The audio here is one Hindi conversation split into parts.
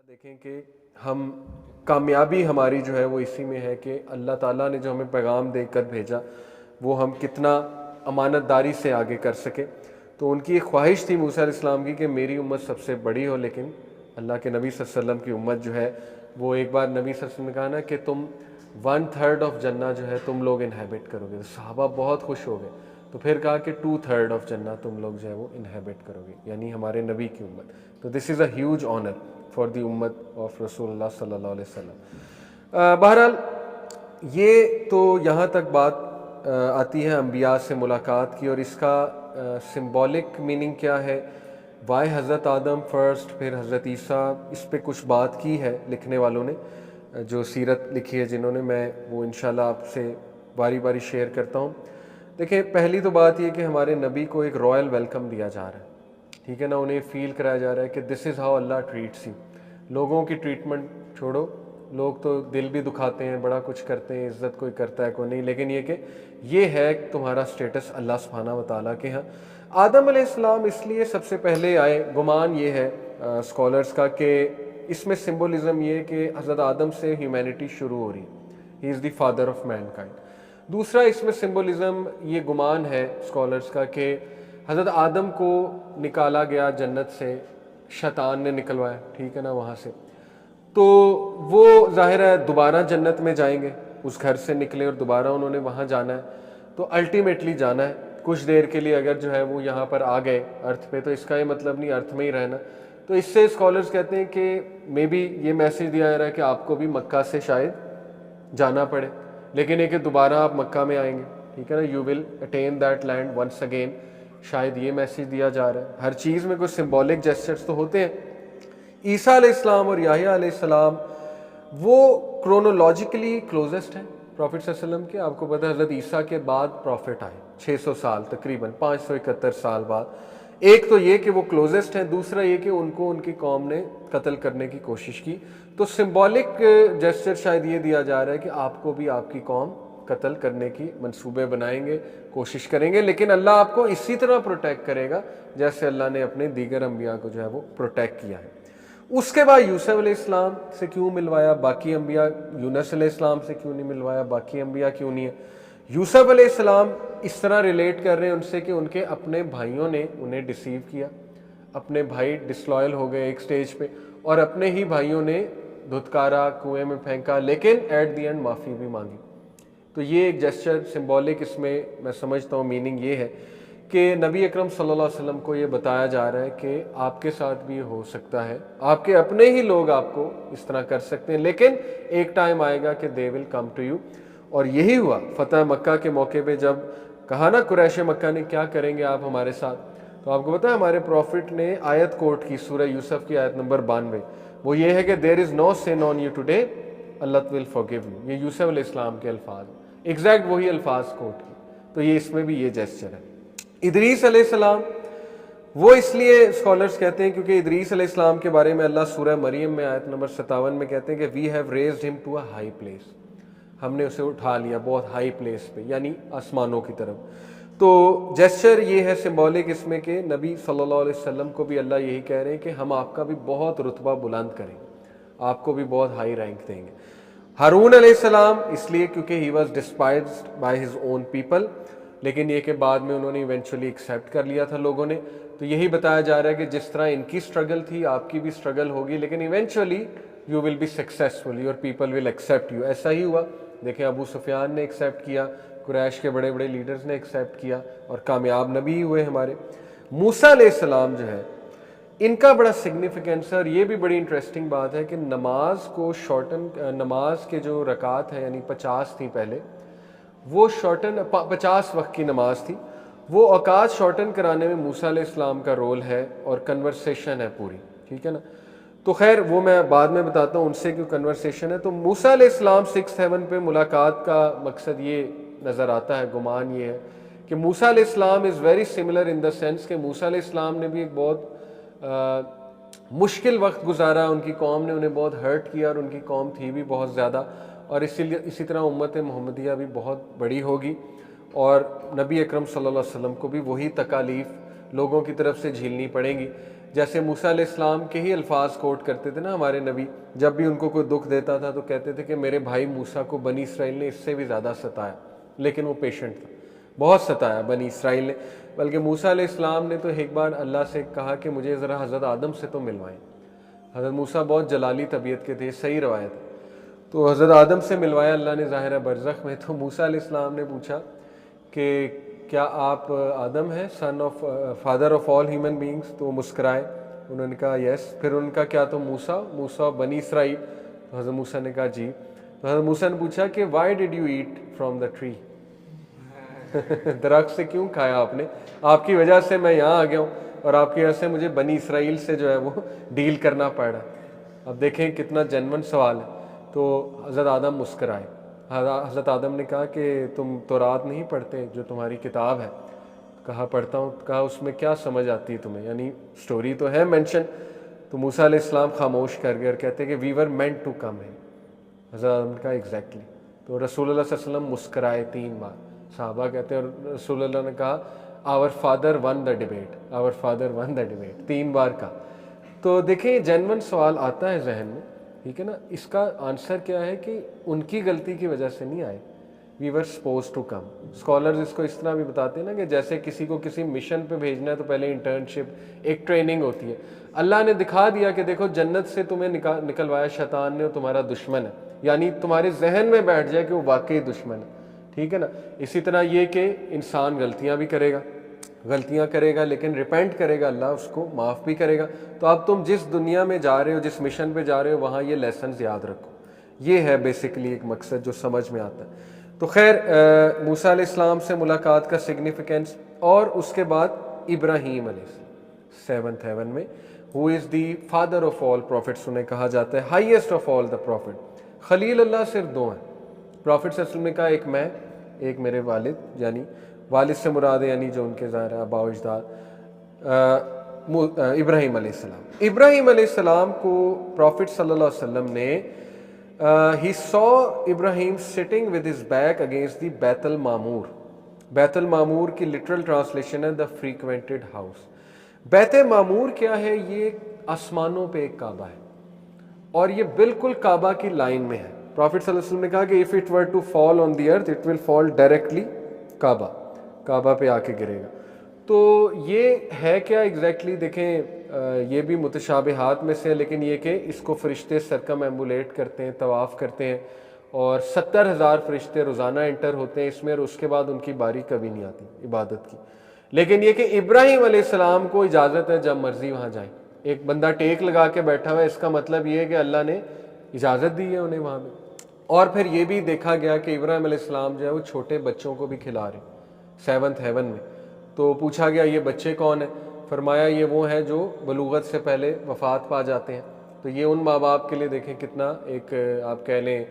देखें कि हम कामयाबी हमारी जो है वो इसी में है कि अल्लाह ताला ने जो हमें पैगाम देकर भेजा वो हम कितना अमानतदारी से आगे कर सके। तो उनकी एक ख्वाहिश थी मूसा अलैहिस्सलाम की कि मेरी उम्मत सबसे बड़ी हो, लेकिन अल्लाह के नबी सल्लल्लाहु अलैहि वसल्लम की उम्मत जो है वो एक बार नबी सल्लल्लाहु अलैहि वसल्लम ने कहा ना कि तुम 1/3 ऑफ जन्ना जो है तुम लोग इनहेबिट करोगे। तो सहाबा बहुत खुश हो गए। तो फिर कहा कि 2/3 ऑफ जन्ना तुम लोग जो है वो इनहेबिट करोगे, यानी हमारे नबी की उम्मत। तो this is a huge honour for the उम्मत ऑफ रसूलुल्लाह सल्लल्लाहु अलैहि वसल्लम। बहरहाल ये तो यहाँ तक बात आती है अम्बिया से मुलाकात की, और इसका सिंबॉलिक मीनिंग क्या है, वाई हज़रत आदम फ़र्स्ट फिर हज़रत ईसा, इस पे कुछ बात की है लिखने वालों ने, जो सीरत लिखी है जिन्होंने, मैं वो इंशाल्लाह आपसे बारी बारी शेयर करता हूँ। देखिए, पहली तो बात ये कि हमारे नबी को एक रॉयल वेलकम दिया जा रहा है, ठीक है ना। उन्हें फील कराया जा रहा है कि this is how Allah treats you. लोगों की ट्रीटमेंट छोड़ो, लोग तो दिल भी दुखाते हैं, बड़ा कुछ करते हैं, इज़्ज़त कोई करता है कोई नहीं, लेकिन ये कि ये है तुम्हारा स्टेटस अल्लाह सुब्हानहू व तआला के यहाँ। आदम अलैहिस्सलाम इसलिए सबसे पहले आए, गुमान ये है स्कॉलर्स का कि इसमें सिंबलिज़म ये है कि हज़रत आदम से ह्यूमैनिटी शुरू हो रही है, he is the father of Mankind. दूसरा इसमें सिंबलिज़म ये गुमान है स्कॉलर्स का कि हज़रत आदम को निकाला गया जन्नत से, शैतान ने निकलवाया, ठीक है ना, वहाँ से। तो वो ज़ाहिर है दोबारा जन्नत में जाएंगे, उस घर से निकले और दोबारा उन्होंने वहाँ जाना है, तो अल्टीमेटली जाना है। कुछ देर के लिए अगर जो है वो यहाँ पर आ गए अर्थ पे, तो इसका ये मतलब नहीं अर्थ में ही रहना। तो इससे स्कॉलर्स कहते हैं कि मे बी ये मैसेज दिया जा रहा है कि आपको भी मक्का से शायद जाना पड़े, लेकिन एक दोबारा आप मक्का में आएंगे, ठीक है ना, you will attain that land once again. शायद ये मैसेज दिया जा रहा है। हर चीज़ में कुछ सिंबॉलिक जेस्चर्स तो होते हैं। ईसा अलैहिस्सलाम और याह्या अलैहिस्सलाम वो क्रोनोलॉजिकली क्लोजेस्ट हैं प्रॉफिट सल्लल्लाहु अलैहि वसल्लम के। आपको पता है हज़रत ईसा के बाद प्रॉफिट आए 600 साल, तकरीबन 571 साल बाद। एक तो ये कि वो क्लोजेस्ट हैं, दूसरा ये कि उनको उनकी कौम ने कत्ल करने की कोशिश की। तो सिंबॉलिक जेस्चर शायद ये दिया जा रहा है कि आपको भी आपकी कौम कत्ल करने की मंसूबे बनाएंगे, कोशिश करेंगे, लेकिन अल्लाह आपको इसी तरह प्रोटेक्ट करेगा जैसे अल्लाह ने अपने दीगर अम्बिया को जो है वो प्रोटेक्ट किया है। उसके बाद यूसुफ अलैहिस्सलाम से क्यों मिलवाया, बाकी अम्बिया, यूनुस अलैहिस्सलाम से क्यों नहीं मिलवाया, बाकी अम्बिया क्यों नहीं है। यूसुफ अलैहिस्सलाम इस तरह रिलेट कर रहे हैं उनसे कि उनके अपने भाइयों ने उन्हें डिसीव किया, अपने भाई डिसलॉयल हो गए एक स्टेज पे, और अपने ही भाइयों ने धुतकारा, कुएं में फेंका, लेकिन एट द एंड माफ़ी भी मांगी। तो ये एक जेस्चर सिंबॉलिक, इसमें मैं समझता हूँ मीनिंग ये है कि नबी अकरम सल्लल्लाहु अलैहि वसल्लम को ये बताया जा रहा है कि आपके साथ भी हो सकता है, आपके अपने ही लोग आपको इस तरह कर सकते हैं, लेकिन एक टाइम आएगा कि they will come to you. और यही हुआ फतह मक्का के मौके पे, जब कहा ना कुरैश मक्का ने क्या करेंगे आप हमारे साथ, तो आपको पता है हमारे प्रॉफिट ने आयत कोट की, सूरह यूसुफ की आयत नंबर 92, वो ये है कि there is no sin on you today, Allah will forgive you. ये यूसुफ अलैहिस्सलाम के अल्फाज, एग्जैक्ट वही अल्फाज कोट की। तो ये इसमें भी ये जेस्चर है। इदरीस अलैहिस्सलाम वो इसलिए स्कॉलर्स कहते हैं क्योंकि इदरीस अलैहिस्सलाम के बारे में अल्लाह सूरह मरियम में आयत नंबर 57 में कहते हैं कि we have raised him to a high place, हमने उसे उठा लिया बहुत हाई प्लेस पे, यानी आसमानों की तरफ। तो जेस्चर ये है सिंबॉलिक इसमें कि नबी सल्लल्लाहु अलैहि वसल्लम को भी अल्लाह यही कह रहे हैं कि हम आपका भी बहुत रुतबा बुलंद करेंगे, आपको भी बहुत हाई रैंक देंगे। हारून अलैहिस्सलाम इसलिए क्योंकि he was डिस्पाइज्ड by his own people, लेकिन ये कि बाद में उन्होंने इवेंचुअली एक्सेप्ट कर लिया था लोगों ने। तो यही बताया जा रहा है कि जिस तरह इनकी स्ट्रगल थी आपकी भी स्ट्रगल होगी, लेकिन eventually you will be successful, your people will accept you. ऐसा ही हुआ। देखें, अबू सुफियान ने एक्सेप्ट किया, कुरैश के बड़े बड़े लीडर्स ने एक्सेप्ट किया, और कामयाब नबी हुए हमारे। मूसा अलैहिस्सलाम जो है, इनका बड़ा सिग्निफिकेंस है, और ये भी बड़ी इंटरेस्टिंग बात है कि नमाज को शॉर्टन, नमाज के जो रकात हैं यानी 50 थी पहले, वो शॉर्टन 50 वक्त की नमाज थी, वो औकात शॉर्टन कराने में मूसा अलैहिस्सलाम का रोल है, और कन्वर्सेशन है पूरी, ठीक है ना। तो खैर वो मैं बाद में बताता हूँ उनसे क्यों कन्वर्सेशन है। तो मूसा अलैहिस्सलाम 6 हेवन पे मुलाकात का मकसद ये नज़र आता है, गुमान ये है कि मूसा अलैहिस्सलाम is very similar in the sense कि मूसा अलैहिस्सलाम ने भी एक बहुत मुश्किल वक्त गुजारा, उनकी कौम ने उन्हें बहुत हर्ट किया, और उनकी कौम थी भी बहुत ज़्यादा, और इसीलिए इसी तरह उम्मत मोहम्मदिया भी बहुत बड़ी होगी, और नबी अकरम सल्लल्लाहु अलैहि वसल्लम को भी वही तकालीफ लोगों की तरफ से झेलनी पड़ेंगी। जैसे मूसा अलैहिस्सलाम के ही अल्फाज कोट करते थे ना हमारे नबी, जब भी उनको कोई दुख देता था तो कहते थे कि मेरे भाई मूसा को बनी इसराइल ने इससे भी ज़्यादा सताया, लेकिन वो पेशेंट था, बहुत सताया बनी इसराइल ने। बल्कि मूसा अलैहिस्सलाम ने तो एक बार अल्लाह से कहा कि मुझे ज़रा हज़रत आदम से तो मिलवाएं। हज़रत मूसा बहुत जलाली तबीयत के थे, सही रवायत है। तो हज़रत आदम से मिलवाया अल्लाह ने ज़ाहिर बरज़ख में। तो मूसा अलैहिस्सलाम ने पूछा कि क्या आप आदम हैं, son of father of all human beings? तो वो मुस्कराए, उन्होंने कहा यस। फिर उनका क्या तो मूसा बनी इसराइल? तो हज़रत मूसा ने कहा जी। तो हज़रत मूसा ने पूछा कि why did you eat from the tree? दरख्त से क्यों खाया आपने? आपकी वजह से मैं यहाँ आ गया हूँ और आपकी वजह से मुझे बनी इसराइल से जो है वो डील करना पड़ रहा है। अब देखें कितना जेन्युइन सवाल है। तो हज़रत आदम मुस्कराए। हज़रत आदम ने कहा कि तुम तौरात नहीं पढ़ते जो तुम्हारी किताब है? कहा पढ़ता हूँ। कहा उसमें क्या समझ आती है तुम्हें, यानी स्टोरी तो है मेंशन। तो मूसा अलैहिस्सलाम खामोश कर गए और कहते हैं कि we were meant to come है। हज़रत आदम ने कहा एग्जैक्टली। तो रसूलुल्लाह सल्लल्लाहु अलैहि वसल्लम मुस्कराए 3 बार। सहाबा कहते हैं और रसूलुल्लाह ने कहा our father won the debate, our father won the debate, 3 बार का। तो देखिए जेन्युइन सवाल आता है जहन में, ठीक है ना। इसका आंसर क्या है कि उनकी गलती की वजह से नहीं आए, we were suppose to come. Scholars इसको इस तरह भी बताते हैं ना कि जैसे किसी को किसी मिशन पे भेजना है तो पहले इंटर्नशिप, एक ट्रेनिंग होती है। अल्लाह ने दिखा दिया कि देखो जन्नत से तुम्हें निकलवाया शैतान ने और तुम्हारा दुश्मन है, यानी तुम्हारे जहन में बैठ जाए कि वो वाकई दुश्मन है, ठीक है ना। इसी तरह ये कि इंसान गलतियां भी करेगा लेकिन रिपेंट करेगा, अल्लाह उसको माफ़ भी करेगा। तो अब तुम जिस दुनिया में जा रहे हो, जिस मिशन पे जा रहे हो, वहाँ ये लेसन्स याद रखो। ये है बेसिकली एक मकसद जो समझ में आता है। तो खैर मूसा अलैहिस्सलाम से मुलाकात का सिग्निफिकेंस, और उसके बाद इब्राहीम अलैहिस्सलाम 7th हेवन में, who is the father of all prophets, उन्हें कहा जाता है highest of all the prophet. खलील अल्लाह सिर्फ 2 हैं प्रॉफिट सल्लल्लाहु अलैहि वसल्लम ने कहा, एक मैं, एक मेरे वालिद, यानी वालिद से मुराद है यानी जो उनके ज़ाहिर आबा व अजदाद, इब्राहीम अलैहिस्सलाम। इब्राहीम अलैहिस्सलाम को प्रॉफिट सल्लल्लाहु अलैहि वसल्लम ने he saw Ibrahim sitting with his back against the Baitul Mamur. Baitul Mamur की लिटरल ट्रांसलेशन है the frequented house. Bait Mamur क्या है? ये आसमानों पे एक काबा है और ये बिल्कुल काबा की लाइन में है। प्रॉफिट सल्लल्लाहु अलैहि वसल्लम ने कहा कि if it were to fall on the earth it will fall directly Kaaba पे आके गिरेगा। तो ये है क्या एग्जैक्टली देखें, ये भी मुतशाबिहात में से है, लेकिन ये कि इसको फरिश्ते सरकम एम्बुलेट करते हैं, तवाफ़ करते हैं, और 70,000 फरिश्ते रोज़ाना एंटर होते हैं इसमें, और उसके बाद उनकी बारी कभी नहीं आती इबादत की। लेकिन ये कि इब्राहीम अलैहिस्सलाम को इजाज़त है जब मर्जी वहाँ जाए। एक बंदा टेक लगा के बैठा हुआ है, इसका मतलब ये है कि अल्लाह ने इजाज़त दी है उन्हें वहाँ पे। और फिर ये भी देखा गया कि इब्राहीम अलैहिस्सलाम जो है वो छोटे बच्चों को भी खिला रहे 7th हेवन में। तो पूछा गया ये बच्चे कौन है? फरमाया ये वो हैं जो बलूगत से पहले वफ़ात पा जाते हैं। तो ये उन माँ बाप के लिए देखें कितना एक आप कह लें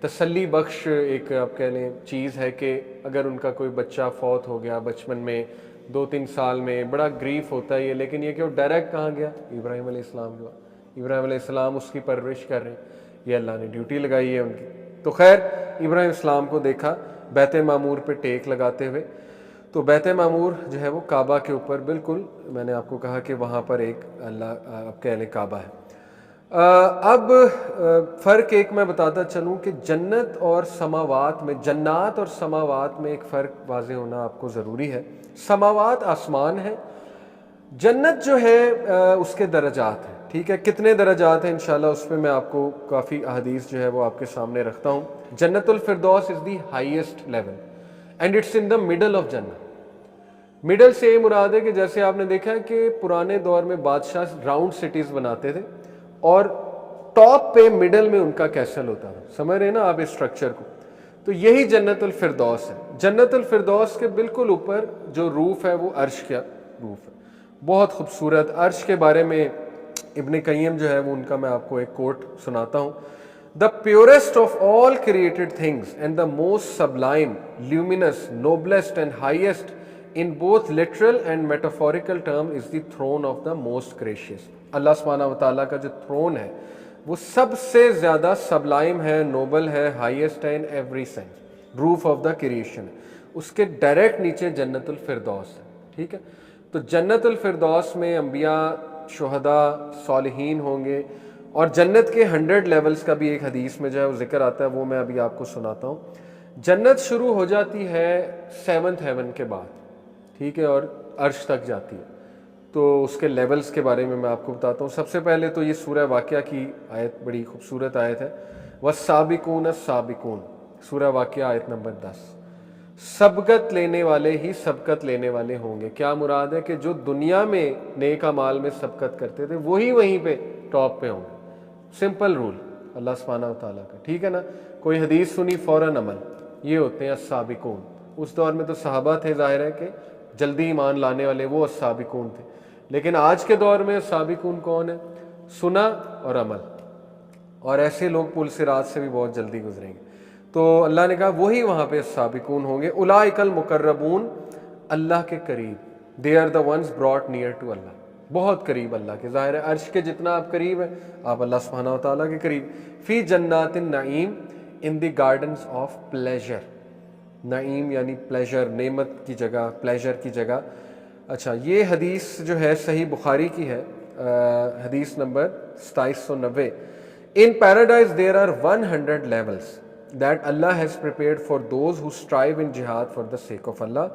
तसल्ली बख्श एक आप कह लें चीज़ है कि अगर उनका कोई बच्चा फौत हो गया बचपन में 2-3 साल में, बड़ा ग्रीफ होता है ये, लेकिन ये कि वो डायरेक्ट कहाँ गया? इब्राहीम अलैहिस्सलाम जो इब्राहीम अलैहिस्सलाम उसकी परवरिश कर रहे हैं, ये अल्लाह ने ड्यूटी लगाई है उनकी। तो खैर इब्राहीम अलैहिस्सलाम को देखा बैत मामूर पे टेक लगाते हुए। तो बैत मामूर जो है वो काबा के ऊपर बिल्कुल, मैंने आपको कहा कि वहाँ पर एक अल्लाह आप कह लें काबा है। अब फ़र्क एक मैं बताता चलूँ कि जन्नत और समावात में, जन्नात और समावात में एक फ़र्क वाज़े होना आपको ज़रूरी है। समावात आसमान है, जन्नत जो है उसके दर्जात हैं, ठीक है। कितने दर्जात हैं इंशाल्लाह उस पर मैं आपको काफ़ी अहदीस जो है वो आपके सामने रखता हूँ। जन्नतुल फिरदौस is the highest level and it's in the middle of जन्नत। मिडल से ये मुराद है कि जैसे आपने देखा है कि पुराने दौर में बादशाह राउंड सिटीज़ बनाते थे और टॉप पे मिडल में उनका कैसल होता था, समझ रहे ना आप इस स्ट्रक्चर को। तो यही जन्नतुल फिरदौस है। जन्नतुल फिरदौस के बिल्कुल ऊपर जो रूफ है वो अर्श का रूफ है, बहुत खूबसूरत। अर्श के बारे में इब्न कय्यम जो है वो उनका मैं आपको एक कोट सुनाता हूँ। The purest of all created things and the most sublime, luminous, noblest and highest in both literal and metaphorical term is the throne of the most gracious. अल्लाह सुब्हानहू व तआला का जो थ्रोन है वो सबसे ज़्यादा सबलाइम है, नोबल है, हाईएस्ट है in every sense, roof of the creation. उसके डायरेक्ट नीचे जन्नतुल फिरदौस है, ठीक है। तो जन्नतुल फिरदौस में अंबिया शुहदा, सालिहीन होंगे, और जन्नत के 100 लेवल्स का भी एक हदीस में जो है वो जिक्र आता है, वो मैं अभी आपको सुनाता हूँ। जन्नत शुरू हो जाती है 7th हेवन के बाद, ठीक है, और अर्श तक जाती है। तो उसके लेवल्स के बारे में मैं आपको बताता हूँ। सबसे पहले तो ये सूरह वाक़िया की आयत बड़ी खूबसूरत आयत है, वस्साबिकून अस्साबिकून, सूरह वाक़िया आयत नंबर 10। सबकत लेने वाले ही सबकत लेने वाले होंगे। क्या मुराद है कि जो दुनिया में नेक अमाल में सबकत करते थे वही वहीं पे टॉप पे होंगे। सिंपल रूल अल्लाह सुब्हानहू व तआला का, ठीक है ना। कोई हदीस सुनी फ़ौरन अमल, ये होते हैं अस्साबिकून। उस दौर में तो सहाबा थे, जाहिर है कि जल्दी ईमान लाने वाले वो अस्साबिकून थे। लेकिन आज के दौर में अस्साबिकून कौन है? सुना और अमल, और ऐसे लोग पुल सिरात से भी बहुत जल्दी गुजरेंगे। तो अल्लाह ने कहा वही वहाँ पे साबिकून होंगे। उलाइकल मुकर्रबून, अल्लाह के करीब, they are the ones brought near to अल्लाह, बहुत करीब अल्लाह के। ज़ाहिर है अर्श के जितना आप करीब हैं, आप अल्लाह सुब्हानहू व तआला के करीब। फ़ी जन्नातिन नईम, in the gardens of pleasure. नईम यानी प्लेजर, नेमत की जगह, प्लेजर की जगह। अच्छा, ये हदीस जो है सही बुखारी की है, हदीस number 2790। In paradise there are 100 levels that Allah has prepared for those who strive in jihad for the sake of Allah.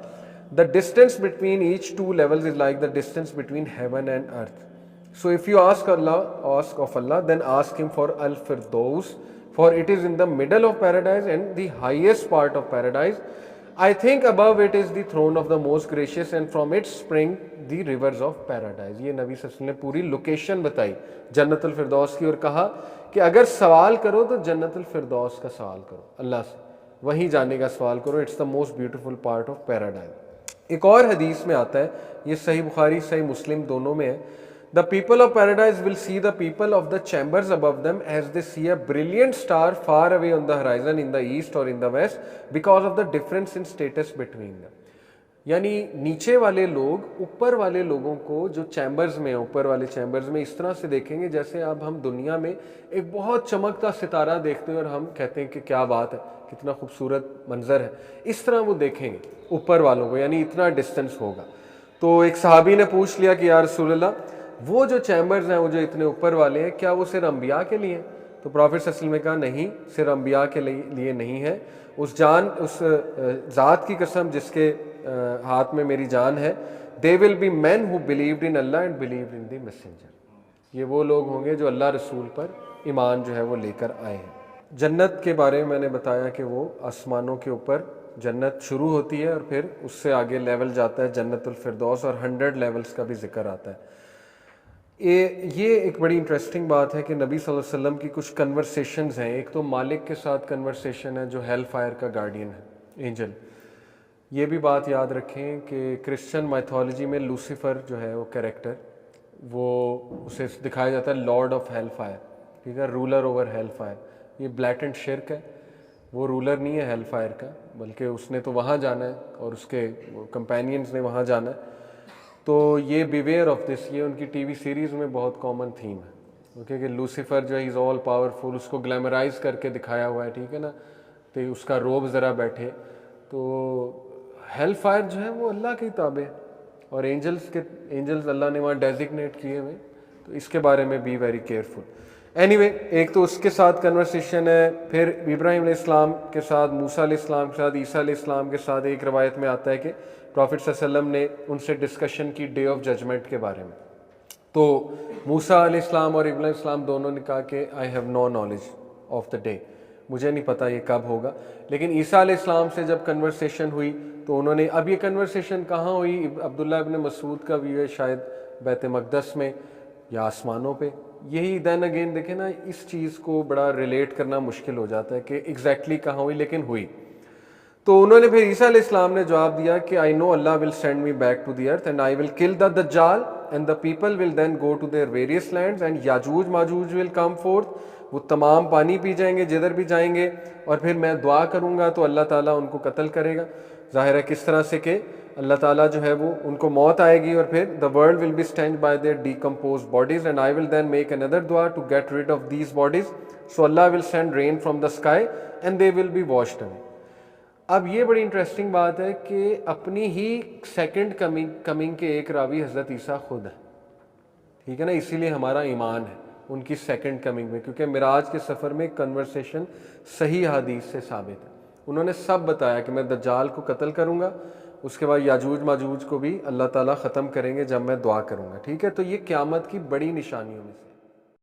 The distance between each two levels is like the distance between heaven and earth. So if you ask of Allah, then ask him for al-firdaus, for it is in the middle of paradise and the highest part of paradise. I think above it is the throne of the most gracious and from it spring the rivers of paradise. ये नबी सल्लल्लाहु अलैहि वसल्लम ने पूरी लोकेशन बताई जन्नतुल फिरदौस की, और कहा कि अगर सवाल करो तो जन्नतुल फिरदौस का सवाल करो, अल्लाह से वहीं जाने का सवाल करो। It's the most beautiful part of paradise. एक और हदीस में आता है, ये सही बुखारी सही मुस्लिम दोनों में है, the people of paradise will see the people of the chambers above them as they see a brilliant star far away on the horizon in the east और in the west because of the difference in status between them. यानी नीचे वाले लोग ऊपर वाले लोगों को जो चैम्बर्स में, ऊपर वाले चैम्बर्स में इस तरह से देखेंगे जैसे अब हम दुनिया में एक बहुत चमकता सितारा देखते हैं और हम कहते हैं कि क्या बात है, कितना खूबसूरत मंजर है, इस तरह वो देखेंगे ऊपर वालों को, यानी इतना डिस्टेंस होगा। तो एक सहाबी ने पूछ लिया कि या रसूलल्लाह, वो जो चैम्बर्स हैं, वो जो इतने ऊपर वाले हैं, क्या वो सिर्फ अम्बिया के लिए हैं? तो प्रॉफिट सल्लल्लाहु अलैहि वसल्लम ने कहा नहीं, सिर्फ अम्बिया के लिए नहीं है। उस ज़ात की कसम जिसके हाथ में मेरी जान है, दे will B man who believed in Allah and believed in the messenger. ये वो लोग होंगे जो अल्लाह रसूल पर ईमान जो है वो लेकर आए हैं। जन्नत के बारे में मैंने बताया कि वो आसमानों के ऊपर जन्नत शुरू होती है और फिर उससे आगे लेवल जाता है जन्नतुल फिरदौस, और 100 लेवल्स का भी जिक्र आता है। ये एक बड़ी इंटरेस्टिंग बात है कि नबी सल्लल्लाहु अलैहि वसल्लम की कुछ कन्वर्सेशंस हैं। एक तो मालिक के साथ कन्वर्सेशन है जो हेल फायर का गार्डियन है, एंजल। ये भी बात याद रखें कि क्रिश्चियन माइथोलॉजी में लूसीफर जो है वो कैरेक्टर, वो उसे दिखाया जाता है लॉर्ड ऑफ हेल फायर, ठीक है, रूलर ओवर हेल फायर। ये ब्लैटेंट शिर्क है, वो रूलर नहीं है हेल फायर का, बल्कि उसने तो वहाँ जाना है और उसके कंपेनियंस ने वहाँ जाना है। तो ये बिवेयर ऑफ दिस, ये उनकी टीवी सीरीज़ में बहुत कॉमन थीम है, ओके, कि लूसीफर जो है इज़ ऑल पावरफुल, उसको ग्लैमराइज करके दिखाया हुआ है, ठीक है ना, तो उसका रोब ज़रा बैठे। तो हेल फायर जो है वो अल्लाह के ताबे, और एंजल्स अल्लाह ने वहाँ डेजिग्नेट किए हुए, तो इसके बारे में बी वेरी केयरफुल। एनीवे, एक तो उसके साथ कन्वर्सेशन है, फिर इब्राहीम अलैहिस्सलाम के साथ, मूसा अलैहिस्सलाम के साथ, ईसा अलैहिस्सलाम के साथ। एक रवायत में आता है कि प्रॉफिट सल्लल्लाहु अलैहि वसल्लम ने उनसे डिस्कशन की डे ऑफ जजमेंट के बारे में। तो मूसा अलैहिस्सलाम और इब्राहीम अलैहिस्सलाम दोनों ने कहा कि I have no knowledge of the day, मुझे नहीं पता ये कब होगा। लेकिन ईसा अलैहिस्सलाम से जब कन्वर्सेशन हुई तो उन्होंने, अब ये कन्वर्सेशन कहाँ हुई? अब्दुल्लाह इब्न मसूद का व्यू है शायद बैत मक़दस में या आसमानों पे। यही देन अगेन देखें ना, इस चीज़ को बड़ा रिलेट करना मुश्किल हो जाता है कि एग्जैक्टली कहाँ हुई, लेकिन हुई। तो उन्होंने फिर ईसा अलैहिस्सलाम ने जवाब दिया कि आई नो अल्लाह will send me back to the earth and I will kill the दज्जाल and the people will then go to their various lands and याजूज माजूज विल कम फोर्थ। वो तमाम पानी पी जाएंगे जिधर भी जाएंगे, और फिर मैं दुआ करूँगा तो अल्लाह ताला उनको कत्ल करेगा। ज़ाहिर है किस तरह से कि अल्लाह ताला जो है वो उनको मौत आएगी, और फिर the world will be stand by their decompose bodies and I will then make another दुआ to get rid of these bodies, so अल्लाह will send rain from the sky and they will be washed away. अब ये बड़ी इंटरेस्टिंग बात है कि अपनी ही सेकंड कमिंग के एक रावी हज़रत ईसा खुद है, ठीक है ना, इसीलिए हमारा ईमान है उनकी सेकंड कमिंग में, क्योंकि मिराज के सफ़र में कन्वर्सेशन सही हदीस से साबित है। उन्होंने सब बताया कि मैं दज्जाल को कत्ल करूँगा, उसके बाद याजूज माजूज को भी अल्लाह ताला ख़त्म करेंगे जब मैं दुआ करूँगा। ठीक है, तो ये क़यामत की बड़ी निशानियों में से